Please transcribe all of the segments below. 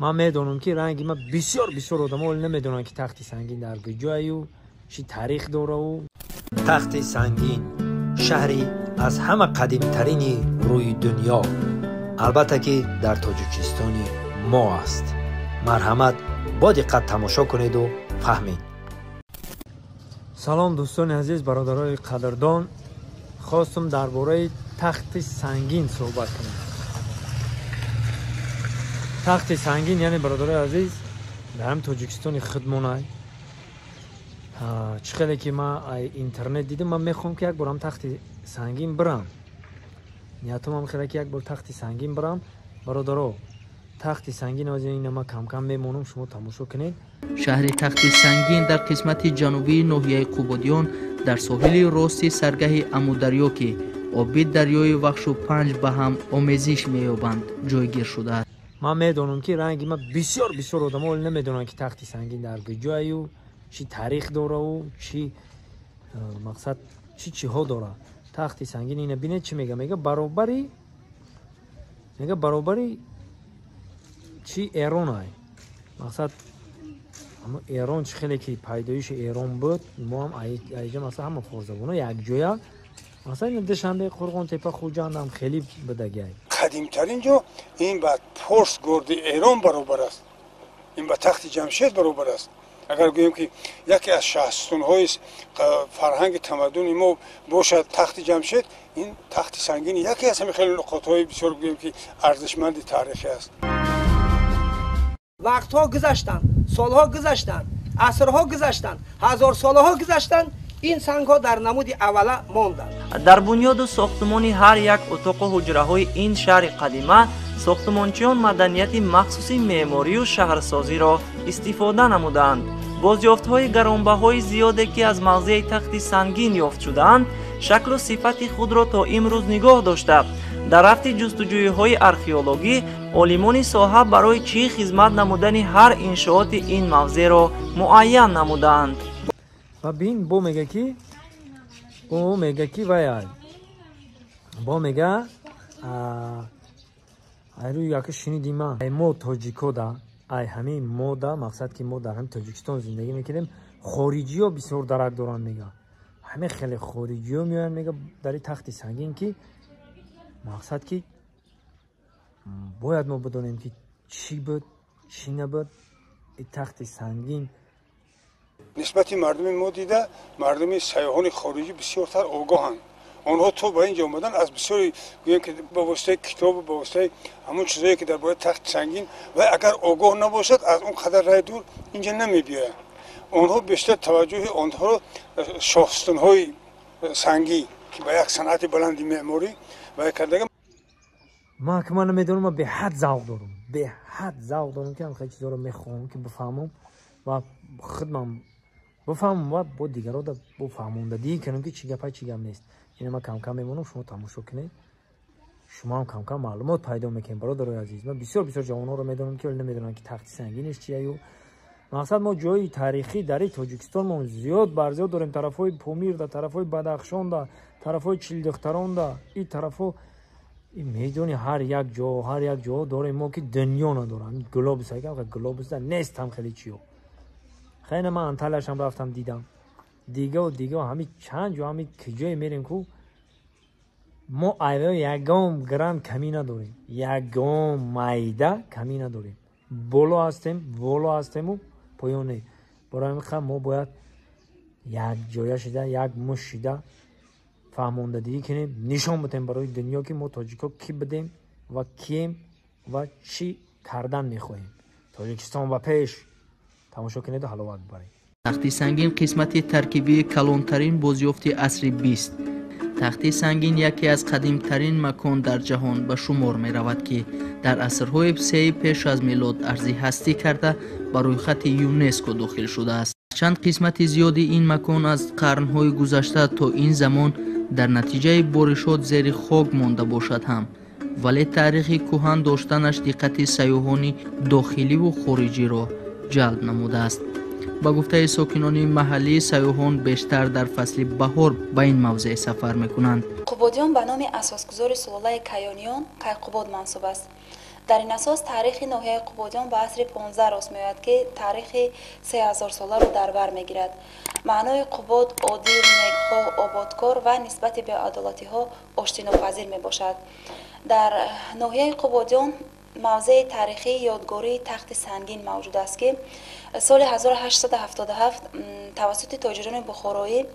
من میدونم که رنگی ما بسیار آدم ها نمیدونن که تخت سنگین در کجایی و چی تاریخ داره. و تخت سنگین شهری از همه قدیم ترین روی دنیا، البته که در تاجیکستان ما است. مرحمت با دقت تماشا کنید و فهمید. سلام دوستان عزیز، برادرای قدردان، خواستم درباره تخت سنگین صحبت کنم. تخت سنگین یعنی برادرای عزیز در هم تاجیکستان خودمون چقدر که من اینترنت دیدم، من میخوام که یک بار هم تخت سنگین برم. نیتم هم خیلی که یک بار تخت سنگین برم. برادرها تخت سنگین از این ما کم کم میمونم، شما تماشا کنید. شهر تخت سنگین در قسمت جنوبی ناحیه قبادیان در ساحل راست سرگاه امودریا که آب دریای وخش و پنج به هم آمیزش مییابند جایگیر شده است. من میدونم که رنگی ما بسیار آدم ها نمیدونن که تخت سنگین در کجایی و چی تاریخ داره و چی مقصد چی ها داره. تخت سنگین اینه بینید چی میگه برابری چی ایران های. مقصد اما ایران چی خیلی که پیدایش ایران بود، ما هم ایجا مثلا همه فرزبونه یک جویا مثلا این دشنبه قرغان تپه خوجان هم خیلی بدگی قدیمترین جا این با پرس گرد ایران برابر است، این با تخت جمشید برابر است. اگر گوییم که یکی از شاهستان‌های فرهنگ تمدن ما باشد تخت جمشید، این تخت سنگین یکی از همین خیلی نقاط‌های بسیار گوییم که ارزشمند تاریخی است. وقت‌ها گذشتن، سال‌ها گذشتن، عصرها گذشتن، هزار سال‌ها گذشتن، این سنگ‌ها در نمود اوله ماندند. در بنیاد و ساختمان هر یک اتاق و حجره‌های این شهر قدیمه ساختمانچیان مدنیت مخصوصی معماری و شهرسازی را استفاده نمودند. بازیافت‌های گرانبهای زیادی که از مغزه تخت سنگین یافت شدند، شکل و صفت خود را تا امروز نگاه داشته. در رفت جستجوی‌های ارخئولوژی، عالمان ساحه برای چی خدمت نمودن هر انشاءات این موضع را معین نمودند. و بین بو میگه که وای با میگه ایرو یک شنیدیم ما تاجیکو دا ای همین ما دا مقصد که ما در هم تاجیکستان زندگی میکنیم، خارجی ها بسیار درک دارن. میگه همه خیلی خارجی ها میان میگه در تخت سنگین که مقصد که باید ما بدونیم که چی بود چی نبود. این تخت سنگین نسبت مردم ما دیده مردم سیاحان خارجی بسیارتر آگاهند. آنها تو با اینجا اومدن از بسیاری گوییم که با واسطه کتاب، با واسطه همون چیزایی که درباره تخت سنگین و اگر آگاه نباشد از اون قدر راه دور اینجا نمیبیاید. آنها بیشتر توجه آنها رو شاهستان‌های سنگی که با یک صنعت بلندی معماری و کردگی ما که من نمیدونم، من به حد ذوق دارم که خیلی چیزا رو میخوام که بفهمم و خودم بفهمم و با دیگران بفهمونده دیگه کنم که چی گپ نیست. این ما کم کم میمونم، شما تماشا کنید، شما هم کم کم معلومات پیدا میکنید. برادرای عزیز، من بسیار جوانان رو میدونم که نمیدونن که تخت سنگینش چیه. و مقصد ما جای تاریخی در تاجیکستان ما زیاد برزیاد داریم، طرفای پامیر دا، طرفای بدخشان دا، طرفای چیلدختران دا، این طرفا این میدونی هر یک جا داریم ما که دنیا ندارن. گلوبوس هایی که گلوبوس نیست هم خیلی چیو. خیلی من انطالش هم رفتم دیدم دیگه همین چند جا همین کجای میریم که ما ایوه یکم گرم کمی نداریم، یکم مایده کمی نداریم. بالا هستیم و پایانه. برای میخوام ما باید یک جایه شده، یک مش شده فهماندهی کنیم، نشان بدیم برای دنیا که ما تاجیکا کی بدیم و کیم و چی کردن میخواهیم. تاجیکستان و پیش تماشا کنید و حلاوت ببرید. تخت سنگین قسمت ترکیبی کلانترین بازیافت عصر 20. تخت سنگین یکی از قدیمترین مکان در جهان به شمار می رود که در عصرهای 3 پیش از میلاد ارزی هستی کرده بر روی خط یونسکو داخل شده است. چند قسمت زیادی این مکان از قرنهای گذشته تا این زمان در نتیجه بارشات زیر خاک مانده باشد هم، ولی تاریخی کهن داشتنش دقت سیاحان داخلی و خارجی را جلب نموده است. با گفته ساکنان محلی، سیاحان بیشتر در فصل بهار به این موضع سفر میکنند. قبادیان به نام اساسگذار سلاله کیانیان قباد منصوب است. در این اساس تاریخ ناحیه قبادیان به عصر 15 راست میآید که تاریخ 3000 ساله را در بر میگیرد. معنای قباد عادل، نیکخواه، آبادکار و نسبت به عدالتی ها آشتیناپذیر می باشد. در ناحیه قبادیان موضع تاریخی یادگاری تخت سنگین موجود است که سال 1877 توسط تاجران بخارایی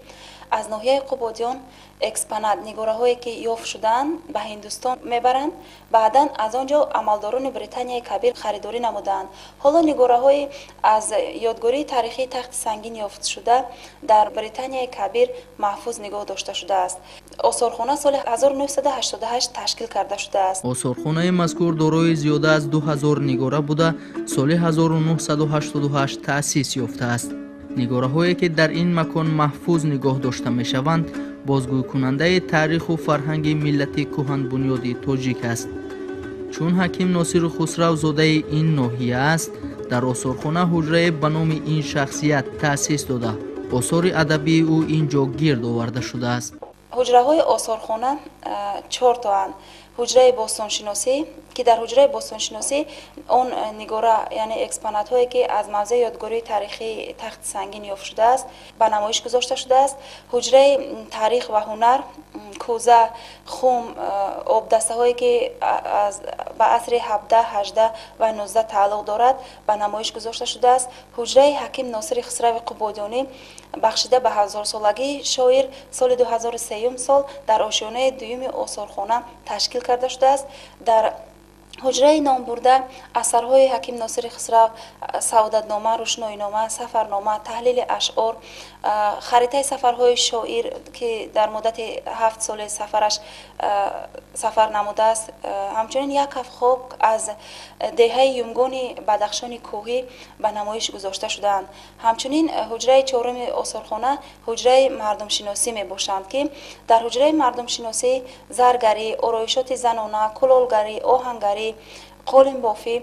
از ناحیه قبادیان اکسپونات نگاره هایی که یافت شدند به هندوستان میبرند. بعدا از آنجا عملداران بریتانیای کبیر خریداری نمودند. حالا نگاره های از یادگاری تاریخی تخت سنگین یافت شده در بریتانیای کبیر محفوظ نگاه داشته شده است. آثارخانه سال 1988 تشکیل کرده شده است. آثارخانه مذکور دارای زیاده از 2000 نگاره بوده سال 1988 تأسیس یافته است. نگاره هایی که در این مکان محفوظ نگاه داشته می شوند بازگوی کننده تاریخ و فرهنگ ملت کهن بنیادی تاجیک است. چون حکیم ناصر خسرو زاده این ناحیه است، در آثارخانه حجره به نام این شخصیت تأسیس داده آثار ادبی او اینجا گرد آورده شده است. حجره های آثارخانه 4 تا اند. حجره باستانشناسی که در حجره باستانشناسی اون نگاره یعنی اکسپونات هایی که از موضع یادگاری تاریخی تخت سنگین یافت شده است به نمایش گذاشته شده است. حجره تاریخ و هنر، کوزه، خم، آبدسته هایی که از به عصر 17 18 و 19 تعلق دارد به نمایش گذاشته شده است. حجره حکیم ناصر خسرو قبادیانی بخشیده به 1000 سالگی شاعر سال 2003 سال در آشیانه دوم آثارخانه تشکیل کرده شده است. در حجره نام برده اثرهای حکیم ناصر خسرو، سعادتنامه، روشنایی‌نامه، سفرنامه، تحلیل اشعار، خریطه سفرهای شاعر که در مدت 7 سال سفرش سفر نموده است، همچنین یک کف خاک از دهه یومگان بدخشان کوهی به نمایش گذاشته شدند. همچنین حجره 4 آثارخانه حجره مردم شناسی می باشند که در حجره مردم شناسی زرگری، آرایشات زنانه، کلالگری، آهنگری، قالین بافی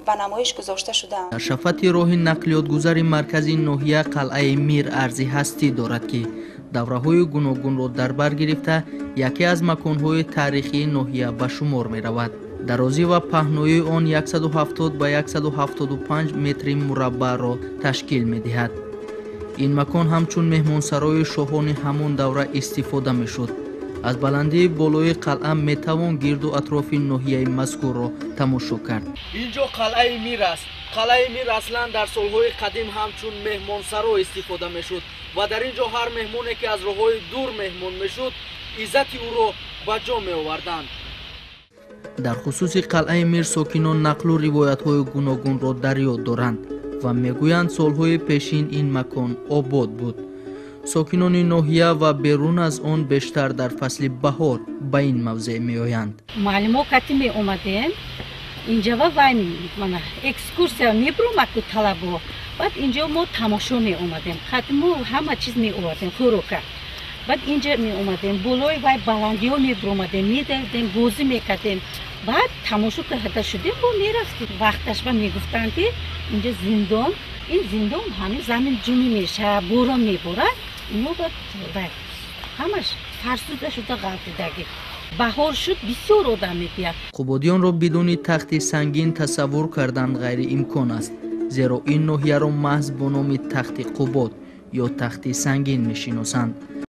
به نمایش گذاشته شدند. در شفت راه نقلیات گذر مرکزی ناحیه قلعه میر ارزی هستی دارد که دوره‌های گوناگون را در بر گرفته یکی از مکان‌های تاریخی ناحیه به شمار می‌رود. درازی و پهنایی آن 170 به 175 متر مربع را تشکیل می‌دهد. این مکان همچون مهمانسرای شاهان همان دوره استفاده می‌شد. از بلندی بالای قلعه میتوان گرد و اطراف ناحیه مذکور را تماشا کرد. اینجا قلعه میر است. قلعه میر اصلا در سالهای قدیم همچون مهمانسرا استفاده میشد و در اینجا هر مهمانی که از راههای دور مهمان میشد عزت او را به جا می آوردند. در خصوص قلعه میر ساکنان نقل و روایت های گوناگون را در یاد دارند و میگویند سالهای پیشین این مکان آباد بود. ساکنان ناحیه و بیرون از آن بیشتر در فصل بهار به این موضع می آیند. معلم کتی می اومدیم اینجا و وین مانا اکسکورسیا می برومد که طلبا بعد اینجا ما تماشا می اومدیم خاتمو همه چیز می آوردیم خوراک بعد اینجا می اومدیم بالای وای بلندی ها می برومدیم می دیدیم بازی می کردیم بعد تماشا کرده شدیم با می رفتیم وقتش با می گفتن که اینجا زندان این زندان همین زمین جمعی میشه بوران می بورد اینو باید همش فرسوده شده غلطیدگی بهار شد بسیار آدم می‌بیاد. قبادیان را بدون تخت سنگین تصور کردن غیر امکان است زیرا این ناحیه را محض به نام تخت قباد یا تخت سنگین می‌شناسند.